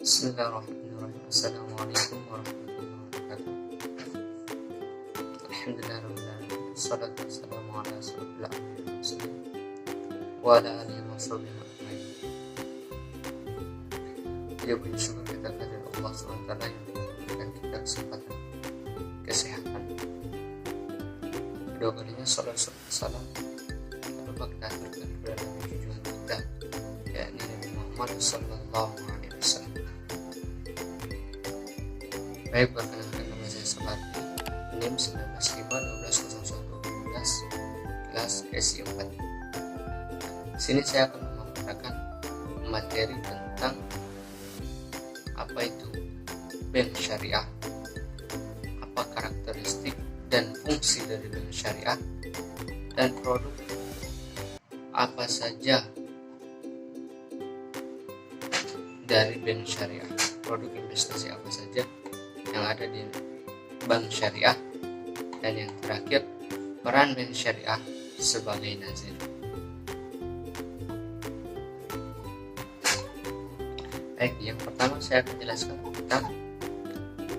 Bismillahirrahmanirrahim. Assalamualaikum warahmatullahi wabarakatuh. Alhamdulillahirrahmanirrahim. Wassalatu wassalamu ala rasulillah wa ala alihi wa sahbihi ajma'in. Puji puji syukur kita kepada Allah SWT yang memberikan kita kesempatan kesehatan. Kedua kalinya salawat salam lupa kita aturkan kepada junjungan kita, yakni Nabi Muhammad sallallahu alaihi wasallam. Baik, perkenalkan nama saya Sapardi, NIM 19512112, kelas SI 4. Di sini saya akan memaparkan materi tentang apa itu bank syariah, apa karakteristik dan fungsi dari bank syariah, dan produk apa saja dari bank syariah, produk investasi apa saja yang ada di bank syariah, dan yang terakhir peran bank syariah sebagai nazir. Baik, yang pertama saya akan jelaskan tentang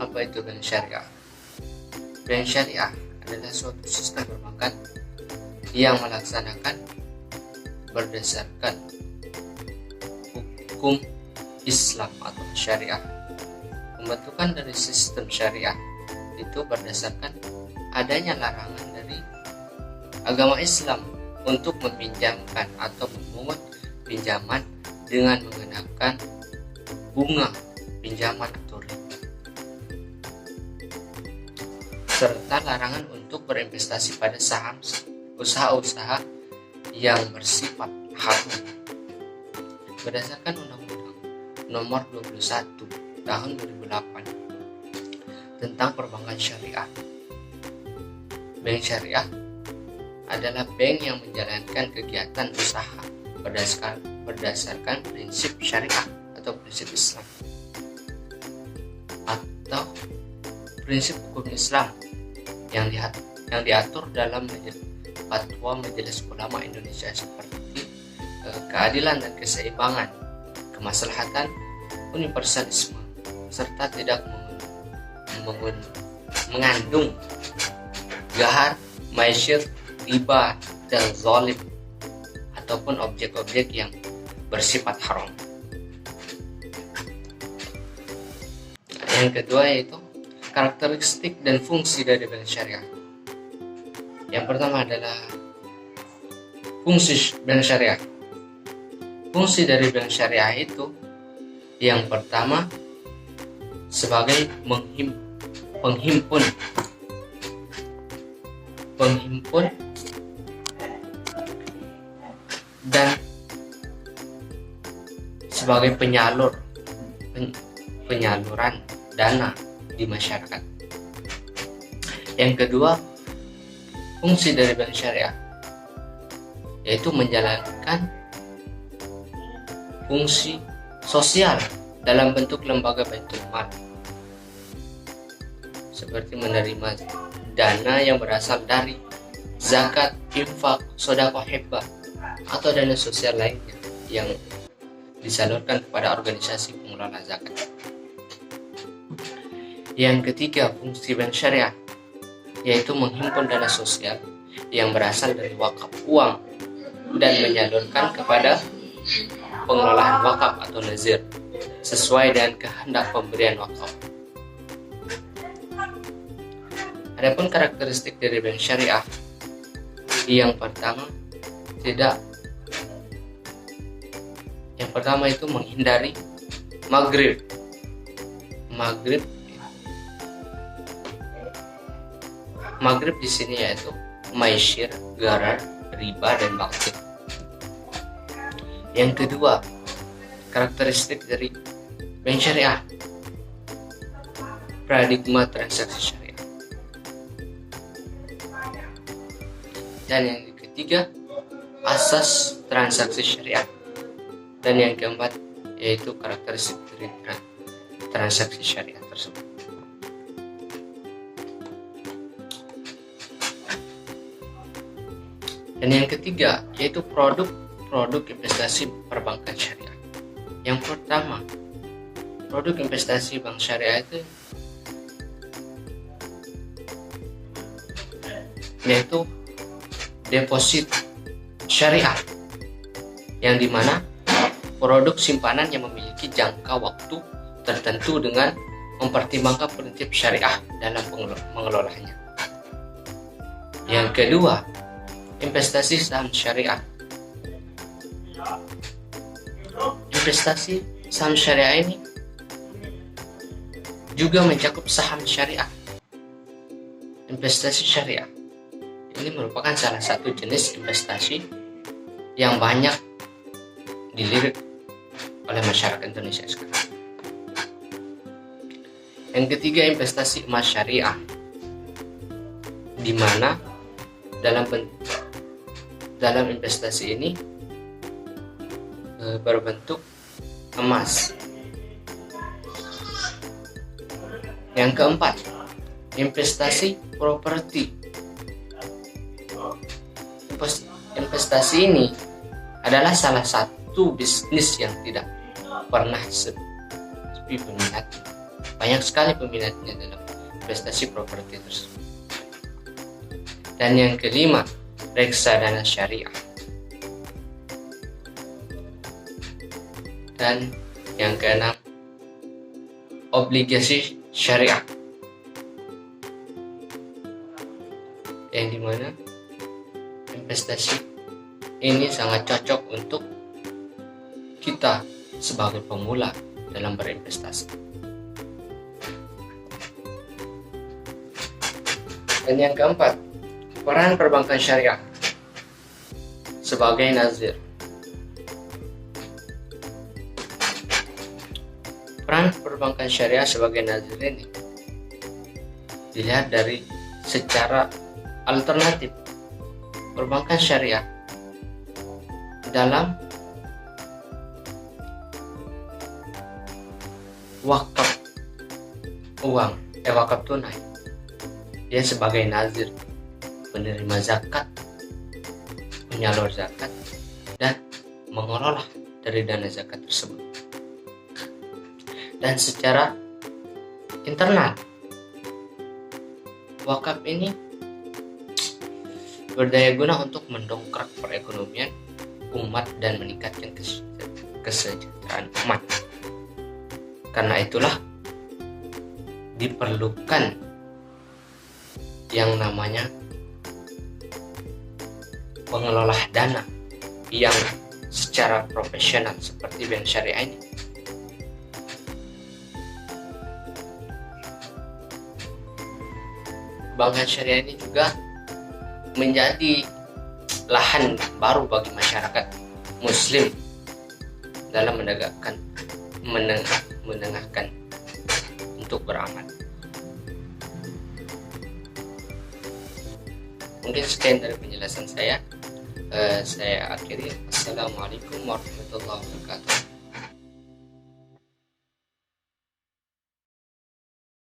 apa itu bank syariah. Bank syariah adalah suatu sistem perbankan yang melaksanakan berdasarkan hukum Islam atau syariah. Pembentukan dari sistem syariah itu berdasarkan adanya larangan dari agama Islam untuk meminjamkan atau memungut pinjaman dengan mengenakan bunga pinjaman atau riba, serta larangan untuk berinvestasi pada saham usaha-usaha yang bersifat haram. Berdasarkan Undang-Undang Nomor 21 Tahun 2008 tentang perbankan syariah, bank syariah adalah bank yang menjalankan kegiatan usaha berdasarkan prinsip syariah atau prinsip Islam atau prinsip hukum Islam yang diatur dalam Fatwa Majelis Ulama Indonesia seperti keadilan dan keseimbangan, kemaslahatan, universalisme, serta tidak mengandung gahar, maisyir, riba, dan zalim ataupun objek-objek yang bersifat haram. Yang kedua yaitu karakteristik dan fungsi dari bank syariah. Yang pertama adalah fungsi bank syariah. Fungsi dari bank syariah itu yang pertama sebagai penghimpun dan sebagai penyaluran dana di masyarakat. Yang kedua, fungsi dari bank syariah yaitu menjalankan fungsi sosial dalam bentuk lembaga baitul mal, seperti menerima dana yang berasal dari zakat, infak, sedekah hibah, atau dana sosial lainnya yang disalurkan kepada organisasi pengelola zakat. Yang ketiga, fungsi bank syariah yaitu menghimpun dana sosial yang berasal dari wakaf uang dan menyalurkan kepada pengelolaan wakaf atau nazir sesuai dengan kehendak pemberian wakaf. Adapun karakteristik dari bank syariah, yang pertama itu menghindari maghrib di sini yaitu maisyir, gharar, riba, dan bakhil. Yang kedua, karakteristik dari bank syariah, paradigma transaksi syariah. Dan yang ketiga, asas transaksi syariah. Dan yang keempat yaitu karakteristik dari transaksi syariah tersebut. Dan yang ketiga yaitu produk investasi perbankan syariah. Yang pertama, produk investasi bank syariah itu yaitu deposit syariah, yang dimana produk simpanan yang memiliki jangka waktu tertentu dengan mempertimbangkan prinsip syariah dalam mengelolanya. Yang kedua, investasi saham syariah. Investasi saham syariah ini juga mencakup saham syariah. Investasi syariah ini merupakan salah satu jenis investasi yang banyak dilirik oleh masyarakat Indonesia sekarang. Yang ketiga, investasi emas syariah, di mana dalam investasi ini berbentuk emas. Yang keempat, investasi properti. Investasi ini adalah salah satu bisnis yang tidak pernah sepi peminat. Banyak sekali peminatnya dalam investasi properti tersebut. Dan yang kelima, reksadana syariah. Dan yang keenam, obligasi syariah, yang dimana investasi ini sangat cocok untuk kita sebagai pemula dalam berinvestasi. Dan yang keempat, peran perbankan syariah sebagai nazir. Peran perbankan syariah sebagai nazir ini dilihat dari secara alternatif. Perbankan syariah dalam wakaf uang, wakaf tunai, dia sebagai nazir, penerima zakat, penyalur zakat, dan mengelola dari dana zakat tersebut. Dan secara internal, wakaf ini berdaya guna untuk mendongkrak perekonomian umat dan meningkatkan kesejahteraan umat. Karena itulah diperlukan yang namanya pengelola dana yang secara profesional seperti bank syariah ini. Bank syariah ini juga menjadi lahan baru bagi masyarakat muslim dalam menengahkan untuk beramal. Mungkin sekian dari penjelasan saya. Saya akhiri. Assalamualaikum warahmatullahi wabarakatuh.